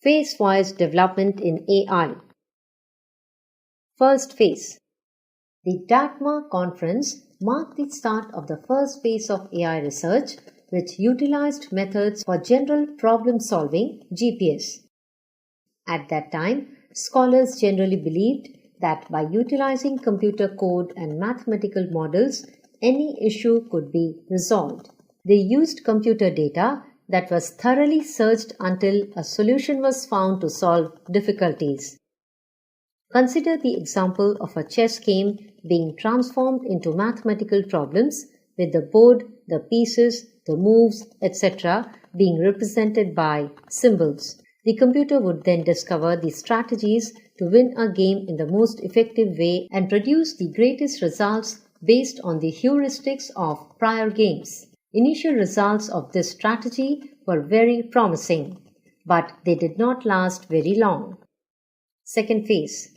Phase-wise development in AI. First phase. The DATMA conference marked the start of the first phase of AI research, which utilized methods for general problem solving (GPS). At that time, scholars generally believed that by utilizing computer code and mathematical models, any issue could be resolved. They used computer data that was thoroughly searched until a solution was found to solve difficulties. Consider the example of a chess game being transformed into mathematical problems with the board, the pieces, the moves, etc. being represented by symbols. The computer would then discover the strategies to win a game in the most effective way and produce the greatest results based on the heuristics of prior games. Initial results of this strategy were very promising, but they did not last very long. Second phase.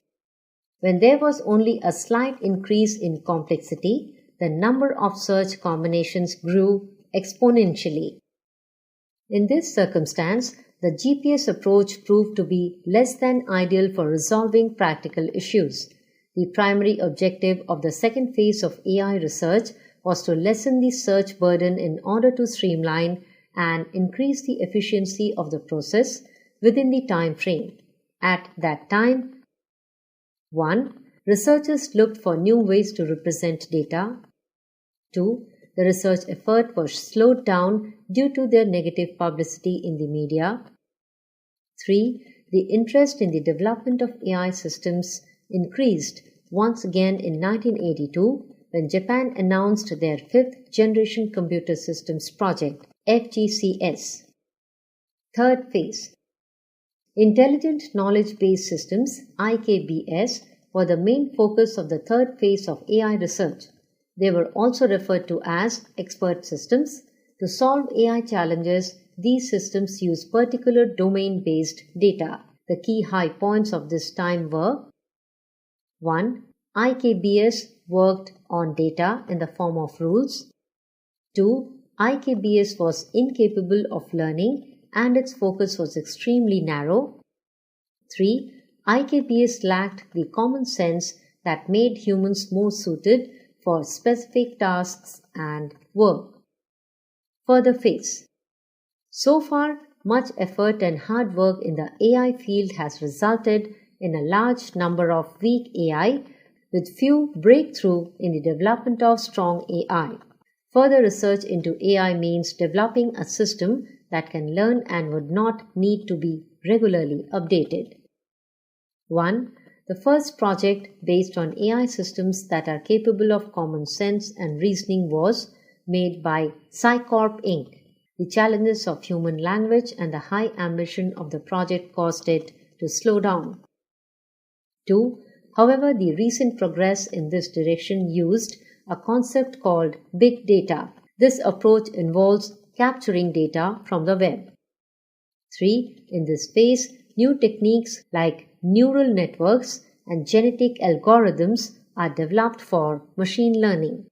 When there was only a slight increase in complexity, the number of search combinations grew exponentially. In this circumstance, the GPS approach proved to be less than ideal for resolving practical issues. The primary objective of the second phase of AI research was to lessen the search burden in order to streamline and increase the efficiency of the process within the time frame. At that time, 1. Researchers looked for new ways to represent data. 2. The research effort was slowed down due to their negative publicity in the media. 3. The interest in the development of AI systems increased once again in 1982 when Japan announced their 5th Generation Computer Systems Project, FGCS. Third phase. Intelligent Knowledge-Based Systems, IKBS, were the main focus of the third phase of AI research. They were also referred to as expert systems. To solve AI challenges, these systems use particular domain-based data. The key high points of this time were: 1. IKBS worked on data in the form of rules. 2. IKBS was incapable of learning and its focus was extremely narrow. 3. IKBS lacked the common sense that made humans more suited for specific tasks and work. Further phase. So far, much effort and hard work in the AI field has resulted in a large number of weak AI with few breakthroughs in the development of strong AI. Further research into AI means developing a system that can learn and would not need to be regularly updated. 1. The first project based on AI systems that are capable of common sense and reasoning was made by Sci-Corp Inc. The challenges of human language and the high ambition of the project caused it to slow down. 2. However, the recent progress in this direction used a concept called big data. This approach involves capturing data from the web. 3. In this phase, new techniques like neural networks and genetic algorithms are developed for machine learning.